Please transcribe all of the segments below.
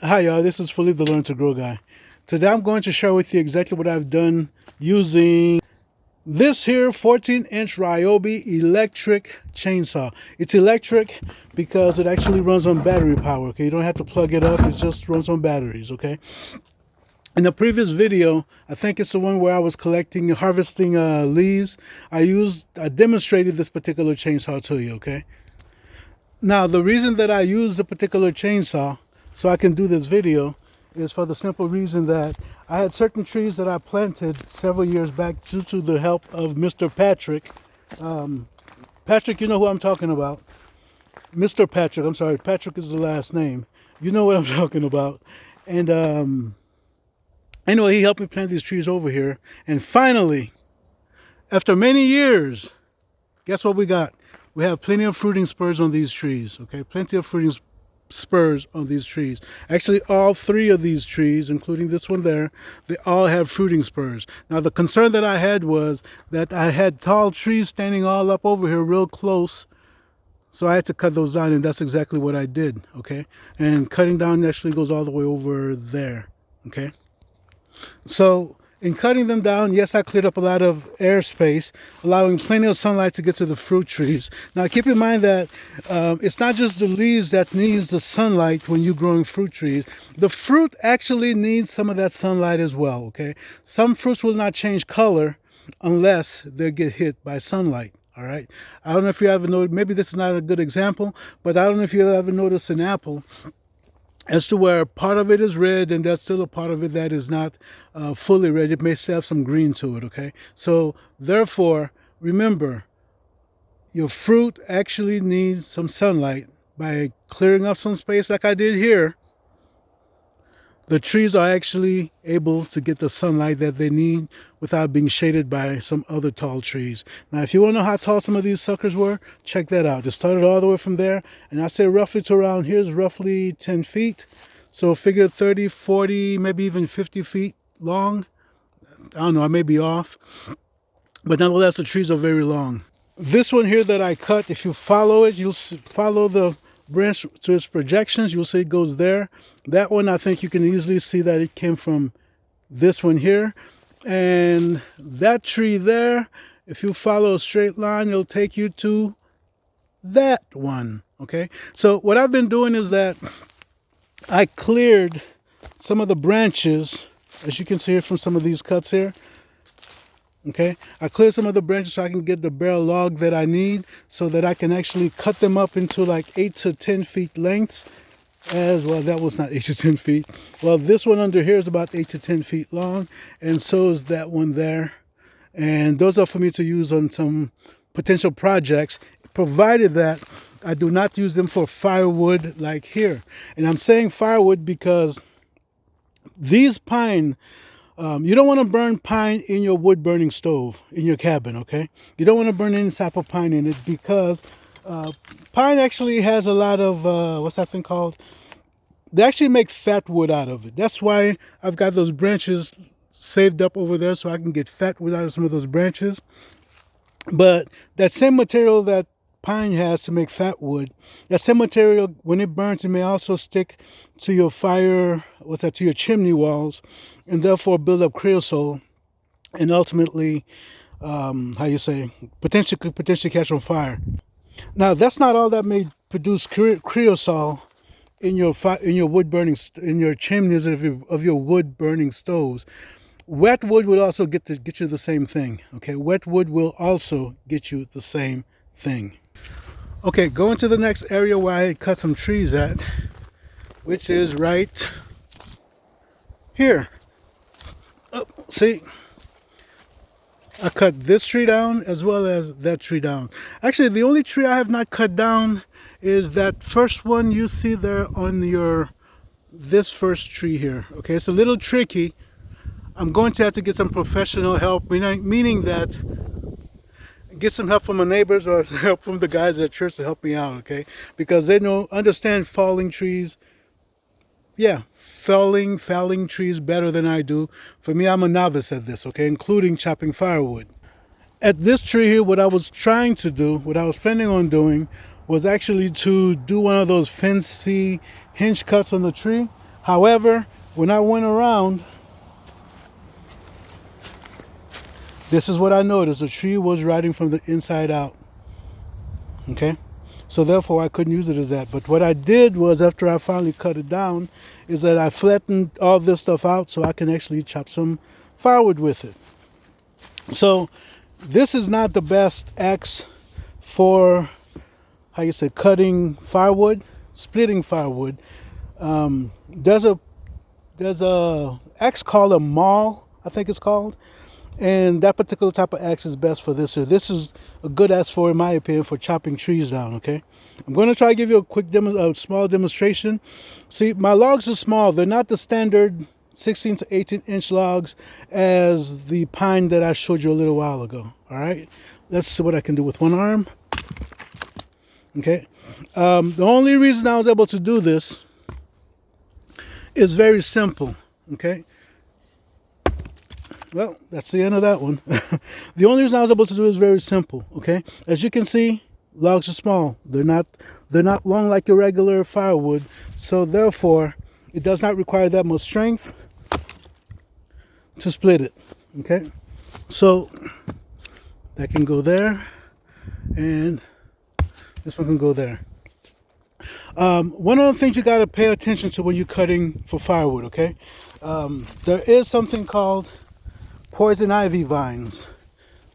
Hi y'all, this is Philippe the Learn to Grow guy. Today I'm going to share with you exactly what I've done using this here 14-inch Ryobi electric chainsaw. It's electric because it actually runs on battery power, okay? You don't have to plug it up, it just runs on batteries, okay? In the previous video, I think it's the one where I was harvesting leaves, I demonstrated this particular chainsaw to you, okay? Now, the reason that I use the particular chainsaw so I can do this video is for the simple reason that I had certain trees that I planted several years back due to the help of Mr. Patrick. Patrick, you know who I'm talking about. Mr. Patrick, I'm sorry, Patrick is the last name. You know what I'm talking about. And anyway, he helped me plant these trees over here. And finally, after many years, guess what we got? We have plenty of fruiting spurs on these trees, okay? Plenty of fruiting spurs on these trees. Actually, all three of these trees, including this one there, they all have fruiting spurs. Now, the concern that I had was that I had tall trees standing all up over here real close, so I had to cut those down, and that's exactly what I did, okay? And cutting down actually goes all the way over there, okay? So in cutting them down, yes, I cleared up a lot of airspace, allowing plenty of sunlight to get to the fruit trees. Now, keep in mind that it's not just the leaves that needs the sunlight when you're growing fruit trees. The fruit actually needs some of that sunlight as well, okay? Some fruits will not change color unless they get hit by sunlight. All right. I don't know if you ever noticed, maybe this is not a good example, but I don't know if you ever noticed an apple as to where part of it is red and there's still a part of it that is not fully red. It may still have some green to it, okay? So therefore, remember, your fruit actually needs some sunlight. By clearing up some space like I did here, the trees are actually able to get the sunlight that they need without being shaded by some other tall trees. Now, if you want to know how tall some of these suckers were, check that out. It started all the way from there, and I say roughly to around here is roughly 10 feet. So figure 30, 40, maybe even 50 feet long. I don't know, I may be off. But nonetheless, the trees are very long. This one here that I cut, if you follow it, you'll follow the branch to its projections, you'll see it goes there. That one, I think you can easily see that it came from this one here. And that tree there, if you follow a straight line, it'll take you to that one, okay? So what I've been doing is that I cleared some of the branches, as you can see here from some of these cuts here. Okay, I cleared some of the branches so I can get the bare log that I need so that I can actually cut them up into like 8 to 10 feet length as well. That was not 8 to 10 feet. Well, this one under here is about 8 to 10 feet long, and so is that one there. And those are for me to use on some potential projects, provided that I do not use them for firewood like here. And I'm saying firewood because these pine, you don't want to burn pine in your wood burning stove in your cabin, okay? You don't want to burn any type of pine in it because pine actually has a lot of, what's that thing called? They actually make fat wood out of it. That's why I've got those branches saved up over there so I can get fat wood out of some of those branches. But that same material that pine has to make fat wood, that same material, when it burns, it may also stick to your fire, to your chimney walls, and therefore build up creosote, and ultimately, potentially catch on fire. Now, that's not all that may produce creosote in your wood burning, in your chimneys of your wood burning stoves. Wet wood will also get you the same thing. Okay, wet wood will also get you the same thing. Okay, going to the next area where I cut some trees at, which is right here. Oh, see, I cut this tree down as well as that tree down. Actually, the only tree I have not cut down is that first one you see there on this first tree here. Okay, it's a little tricky. I'm going to have to get some professional help, meaning that get some help from my neighbors or help from the guys at church to help me out, okay? Because they understand falling trees. Yeah, felling trees better than I do. For me, I'm a novice at this, okay, including chopping firewood. At this tree here, what I was planning on doing was actually to do one of those fancy hinge cuts on the tree. However, when I went around, this is what I noticed. The tree was rotting from the inside out. Okay? So therefore, I couldn't use it as that. But what I did was, after I finally cut it down, is that I flattened all this stuff out so I can actually chop some firewood with it. So this is not the best axe for, how you say, cutting firewood, splitting firewood. There's a axe called a maul, I think it's called. And that particular type of axe is best for this. So this is a good axe for, in my opinion, for chopping trees down, okay? I'm going to try to give you a quick small demonstration. See, my logs are small. They're not the standard 16 to 18 inch logs as the pine that I showed you a little while ago, all right? Let's see what I can do with one arm. Okay. The only reason I was able to do this is very simple, okay? Well, that's the end of that one. The only reason I was able to do it is very simple, okay? As you can see, logs are small. They're not long like your regular firewood, so therefore, it does not require that much strength to split it, okay? So, that can go there, and this one can go there. One of the things you got to pay attention to when you're cutting for firewood, okay? There is something called poison ivy vines,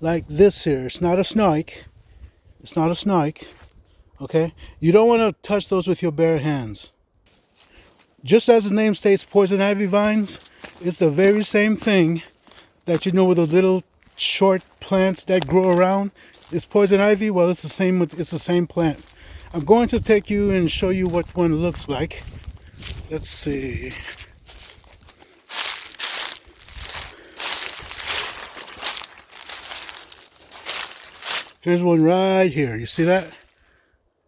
like this here. It's not a snake. It's not a snake, okay? You don't want to touch those with your bare hands. Just as the name states, poison ivy vines, it's the very same thing that you know with those little short plants that grow around. It's poison ivy. Well, it's the same. It's the same plant. I'm going to take you and show you what one looks like. Let's see. Here's one right here. You see that?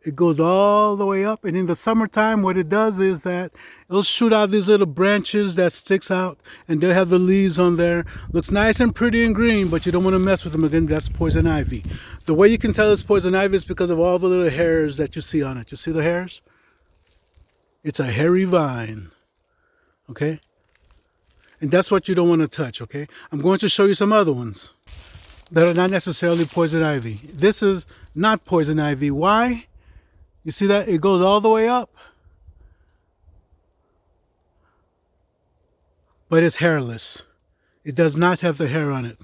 It goes all the way up, and in the summertime what it does is that it'll shoot out these little branches that sticks out, and they'll have the leaves on there. Looks nice and pretty and green, but you don't want to mess with them. Again, that's poison ivy. The way you can tell it's poison ivy is because of all the little hairs that you see on it. You see the hairs? It's a hairy vine, okay? And that's what you don't want to touch, okay? I'm going to show you some other ones that are not necessarily poison ivy. This is not poison ivy. Why? You see that? It goes all the way up. But it's hairless. It does not have the hair on it.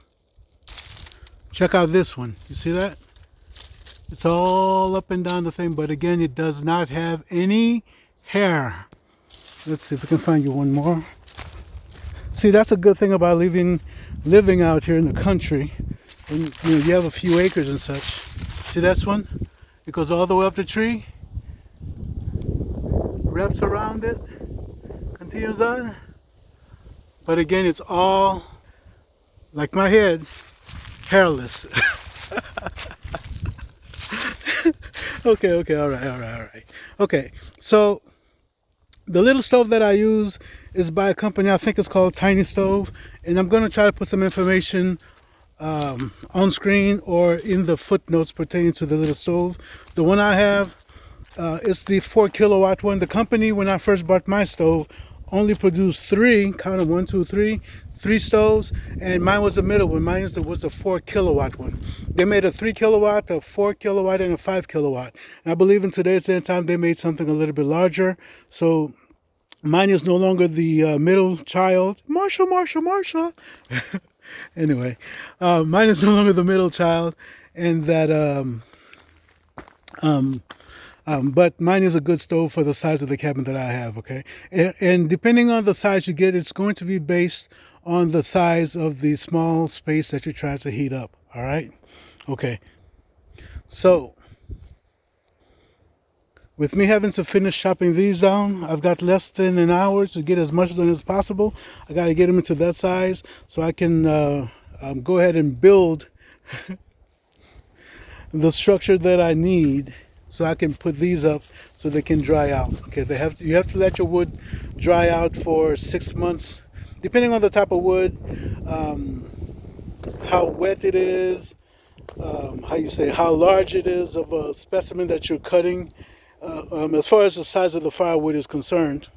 Check out this one. You see that? It's all up and down the thing, but again, it does not have any hair. Let's see if we can find you one more. See, that's a good thing about living out here in the country. And you have a few acres and such. See this one? It goes all the way up the tree, wraps around it, continues on. But again, it's all, like my head, hairless. Okay, all right. Okay, so the little stove that I use is by a company, I think it's called Tiny Stove, and I'm going to try to put some information on screen or in the footnotes pertaining to the little stove. The one I have is the 4 kilowatt one. The company, when I first bought my stove, only produced three, count them, 1, 2, 3, 3 stoves, and mine was the middle one. Mine was the 4 kilowatt one. They made a 3 kilowatt, a 4 kilowatt, and a 5 kilowatt. And I believe in today's day and time they made something a little bit larger. So mine is no longer the middle child. Marsha. Anyway, mine is no longer the middle child, and that but mine is a good stove for the size of the cabin that I have, okay? And depending on the size you get, it's going to be based on the size of the small space that you're trying to heat up, all right? Okay, so with me having to finish chopping these down, I've got less than an hour to get as much done as possible. I got to get them into that size so I can go ahead and build the structure that I need, so I can put these up so they can dry out. Okay, you have to let your wood dry out for 6 months, depending on the type of wood, how wet it is, how large it is of a specimen that you're cutting. As far as the size of the firewood is concerned,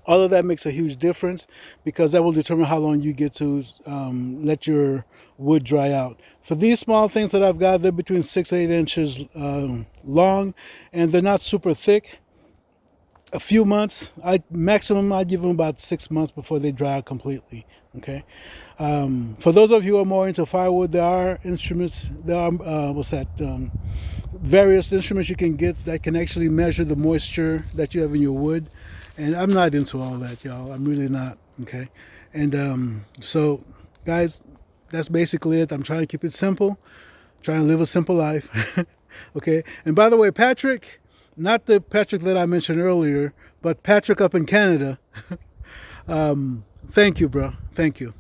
All of that makes a huge difference because that will determine how long you get to let your wood dry out. For these small things that I've got, they're between 6 to 8 inches long, and they're not super thick. A few months, I give them about 6 months before they dry out completely. Okay. For those of you who are more into firewood, there are instruments. There are various instruments you can get that can actually measure the moisture that you have in your wood. And I'm not into all that, y'all. I'm really not. Okay. And so, guys, that's basically it. I'm trying to keep it simple, trying to live a simple life. Okay. And by the way, Patrick, not the Patrick that I mentioned earlier, but Patrick up in Canada. Thank you, bro. Thank you.